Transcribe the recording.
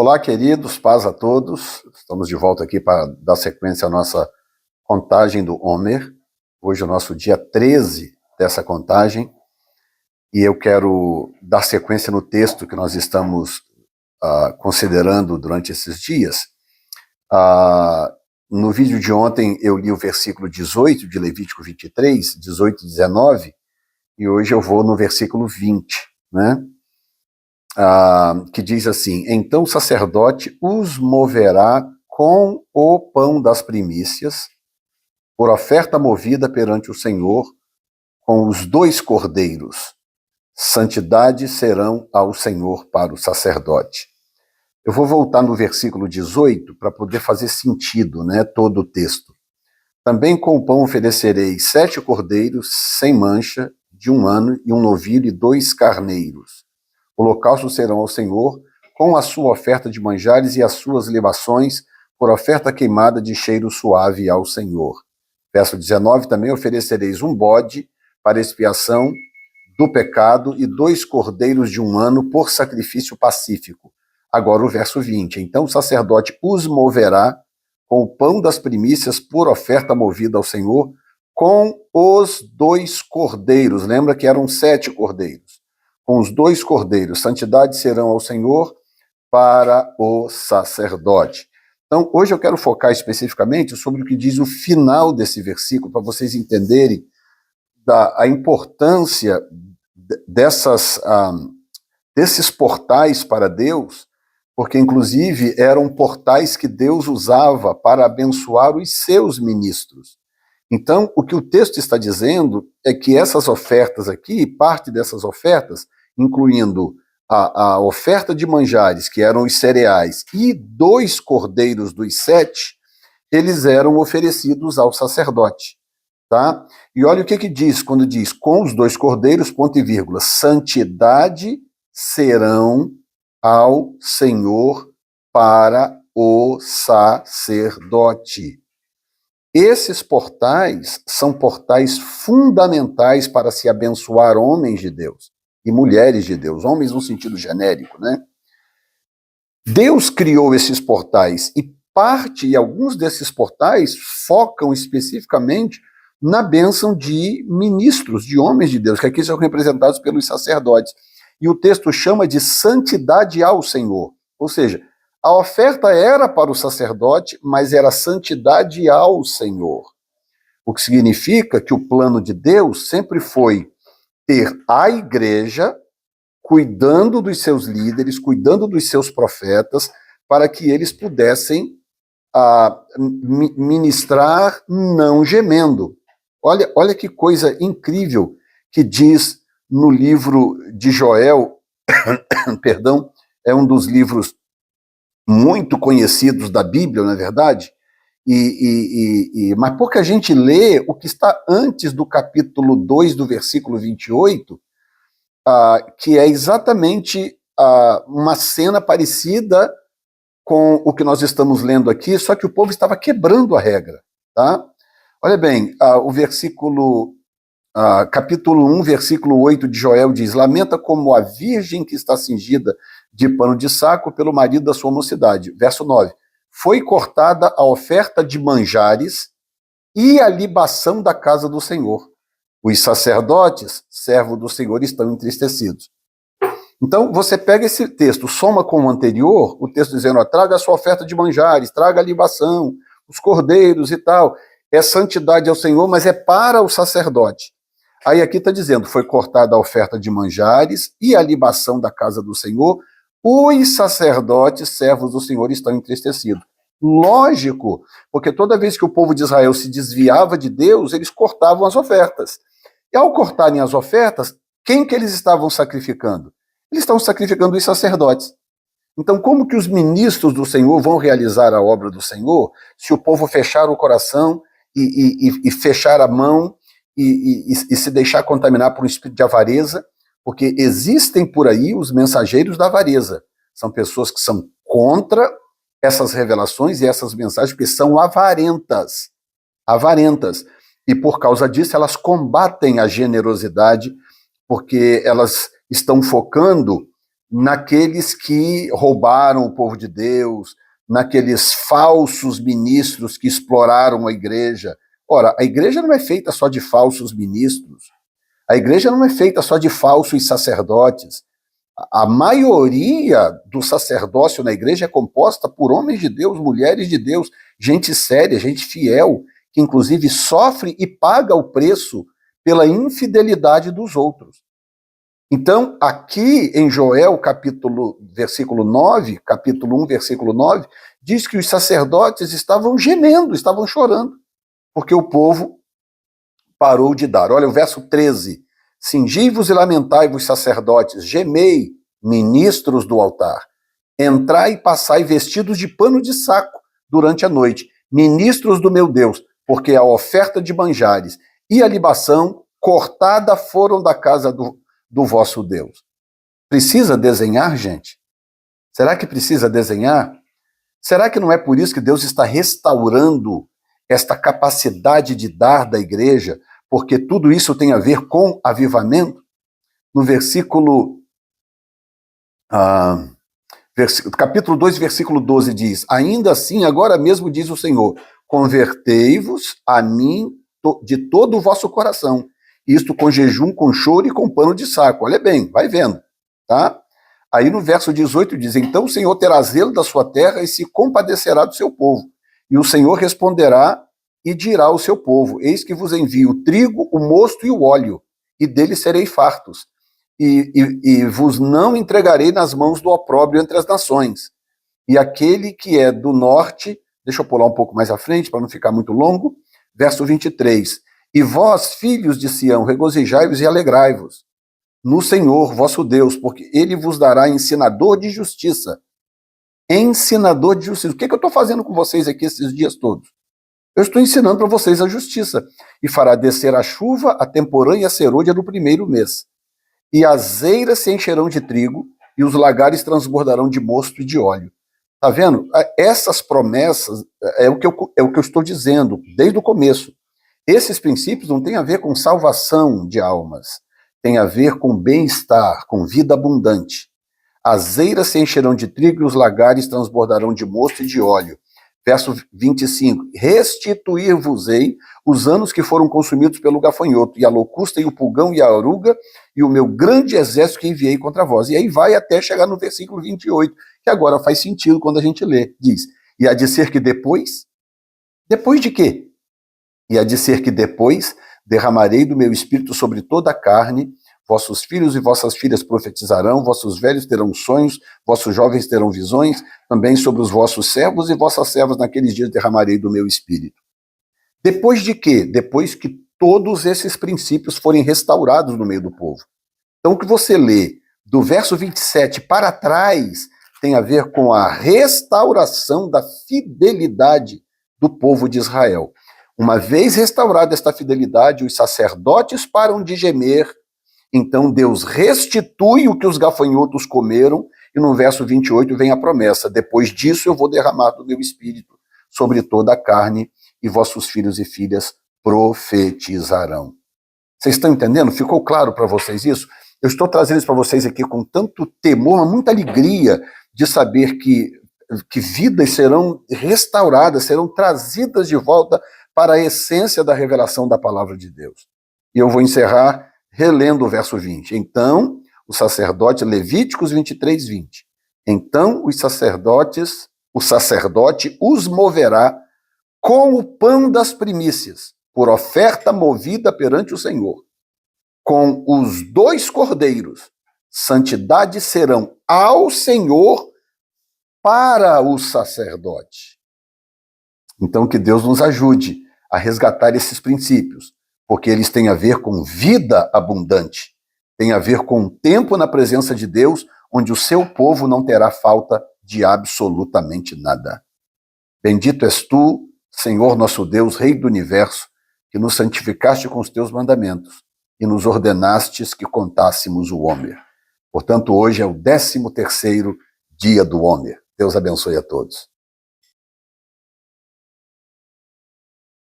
Olá, queridos, paz a todos. Estamos de volta aqui para dar sequência à nossa contagem do Homer. Hoje é o nosso dia 13 dessa contagem e eu quero dar sequência no texto que nós estamos considerando durante esses dias. No vídeo de ontem eu li o versículo 18 de Levítico 23, 18 e 19, e hoje eu vou no versículo 20, né? Que diz assim: então o sacerdote os moverá com o pão das primícias, por oferta movida perante o Senhor, com os 2 cordeiros. Santidade serão ao Senhor para o sacerdote. Eu vou voltar no versículo 18 para poder fazer sentido, né, todo o texto. Também com o pão oferecereis 7 cordeiros sem mancha, de 1 ano, e um novilho e 2 carneiros. Holocaustos serão ao Senhor, com a sua oferta de manjares e as suas libações, por oferta queimada de cheiro suave ao Senhor. Verso 19, também oferecereis um bode para expiação do pecado e 2 cordeiros de 1 ano por sacrifício pacífico. Agora o verso 20, então o sacerdote os moverá com o pão das primícias por oferta movida ao Senhor, com os 2 cordeiros, lembra que eram 7 cordeiros. Com os 2 cordeiros, santidade serão ao Senhor para o sacerdote. Então, hoje eu quero focar especificamente sobre o que diz o final desse versículo, para vocês entenderem a importância desses portais para Deus, porque inclusive eram portais que Deus usava para abençoar os seus ministros. Então, o que o texto está dizendo é que essas ofertas aqui, parte dessas ofertas, incluindo a oferta de manjares, que eram os cereais, e 2 cordeiros dos 7, eles eram oferecidos ao sacerdote. Tá? E olha o que diz, quando diz, com os 2 cordeiros, ponto e vírgula, santidade serão ao Senhor para o sacerdote. Esses portais são portais fundamentais para se abençoar homens de Deus e mulheres de Deus, homens no sentido genérico, né? Deus criou esses portais e alguns desses portais focam especificamente na bênção de ministros, de homens de Deus, que aqui são representados pelos sacerdotes. E o texto chama de santidade ao Senhor, ou seja, a oferta era para o sacerdote, mas era santidade ao Senhor. O que significa que o plano de Deus sempre foi ter a igreja cuidando dos seus líderes, cuidando dos seus profetas, para que eles pudessem ministrar não gemendo. Olha que coisa incrível que diz no livro de Joel, perdão, é um dos livros muito conhecidos da Bíblia, não é verdade? Mas pouca gente lê o que está antes do capítulo 2, do versículo 28, que é exatamente uma cena parecida com o que nós estamos lendo aqui, só que o povo estava quebrando a regra. Tá? Olha bem, o versículo, capítulo 1, versículo 8 de Joel diz: lamenta como a virgem que está cingida de pano de saco pelo marido da sua mocidade. Verso 9, foi cortada a oferta de manjares e a libação da casa do Senhor. Os sacerdotes, servos do Senhor, estão entristecidos. Então, você pega esse texto, soma com o anterior, o texto dizendo, traga a sua oferta de manjares, traga a libação, os cordeiros e tal. É santidade ao Senhor, mas é para o sacerdote. Aí aqui está dizendo, foi cortada a oferta de manjares e a libação da casa do Senhor, os sacerdotes, servos do Senhor, estão entristecidos. Lógico, porque toda vez que o povo de Israel se desviava de Deus, eles cortavam as ofertas. E ao cortarem as ofertas, quem que eles estavam sacrificando? Eles estão sacrificando os sacerdotes. Então, como que os ministros do Senhor vão realizar a obra do Senhor se o povo fechar o coração e fechar a mão e se deixar contaminar por um espírito de avareza? Porque existem por aí os mensageiros da avareza. São pessoas que são contra essas revelações e essas mensagens, porque são avarentas. Avarentas. E por causa disso, elas combatem a generosidade, porque elas estão focando naqueles que roubaram o povo de Deus, naqueles falsos ministros que exploraram a igreja. Ora, a igreja não é feita só de falsos ministros, a igreja não é feita só de falsos sacerdotes. A maioria do sacerdócio na igreja é composta por homens de Deus, mulheres de Deus, gente séria, gente fiel, que inclusive sofre e paga o preço pela infidelidade dos outros. Então, aqui em Joel, versículo 9, capítulo 1, versículo 9, diz que os sacerdotes estavam gemendo, estavam chorando, porque o povo parou de dar. Olha o verso 13. Cingi-vos e lamentai-vos, sacerdotes, gemei, ministros do altar. Entrai e passai vestidos de pano de saco durante a noite, ministros do meu Deus, porque a oferta de manjares e a libação cortada foram da casa do vosso Deus. Precisa desenhar, gente? Será que precisa desenhar? Será que não é por isso que Deus está restaurando esta capacidade de dar da igreja, porque tudo isso tem a ver com avivamento? No capítulo 2, versículo 12 diz: ainda assim, agora mesmo diz o Senhor, convertei-vos a mim de todo o vosso coração, isto com jejum, com choro e com pano de saco. Olha bem, vai vendo, tá? Aí no verso 18 diz: então o Senhor terá zelo da sua terra e se compadecerá do seu povo. E o Senhor responderá e dirá ao seu povo: eis que vos envio o trigo, o mosto e o óleo, e dele serei fartos. E vos não entregarei nas mãos do opróbrio entre as nações. E aquele que é do norte, deixa eu pular um pouco mais à frente para não ficar muito longo, verso 23, e vós, filhos de Sião, regozijai-vos e alegrai-vos no Senhor vosso Deus, porque ele vos dará ensinador de justiça. Ensinador de justiça. O que eu estou fazendo com vocês aqui esses dias todos? Eu estou ensinando para vocês a justiça. E fará descer a chuva, a temporã e a serôdia no primeiro mês. E as eiras se encherão de trigo, e os lagares transbordarão de mosto e de óleo. Tá vendo? Essas promessas é o que eu estou dizendo desde o começo. Esses princípios não têm a ver com salvação de almas, tem a ver com bem-estar, com vida abundante. As eiras se encherão de trigo e os lagares transbordarão de mosto e de óleo. Verso 25, restituir-vos-ei os anos que foram consumidos pelo gafanhoto, e a locusta, e o pulgão, e a oruga, e o meu grande exército que enviei contra vós. E aí vai até chegar no versículo 28, que agora faz sentido quando a gente lê. Diz, e há de ser que depois de quê? E há de ser que depois derramarei do meu espírito sobre toda a carne, vossos filhos e vossas filhas profetizarão, vossos velhos terão sonhos, vossos jovens terão visões, também sobre os vossos servos e vossas servas naqueles dias derramarei do meu espírito. Depois de quê? Depois que todos esses princípios forem restaurados no meio do povo. Então o que você lê do verso 27 para trás tem a ver com a restauração da fidelidade do povo de Israel. Uma vez restaurada esta fidelidade, os sacerdotes param de gemer. Então Deus restitui o que os gafanhotos comeram, e no verso 28 vem a promessa: depois disso eu vou derramar do meu espírito sobre toda a carne, e vossos filhos e filhas profetizarão. Vocês estão entendendo? Ficou claro para vocês isso? Eu estou trazendo isso para vocês aqui com tanto temor, muita alegria de saber que vidas serão restauradas, serão trazidas de volta para a essência da revelação da palavra de Deus. E eu vou encerrar relendo o verso 20. Então, o sacerdote, Levíticos 23, 20. Então, o sacerdote os moverá com o pão das primícias, por oferta movida perante o Senhor. Com os 2 cordeiros, santidade serão ao Senhor para o sacerdote. Então, que Deus nos ajude a resgatar esses princípios, porque eles têm a ver com vida abundante, têm a ver com tempo na presença de Deus, onde o seu povo não terá falta de absolutamente nada. Bendito és tu, Senhor nosso Deus, Rei do universo, que nos santificaste com os teus mandamentos e nos ordenastes que contássemos o Homer. Portanto, hoje é o 13º dia do Homer. Deus abençoe a todos.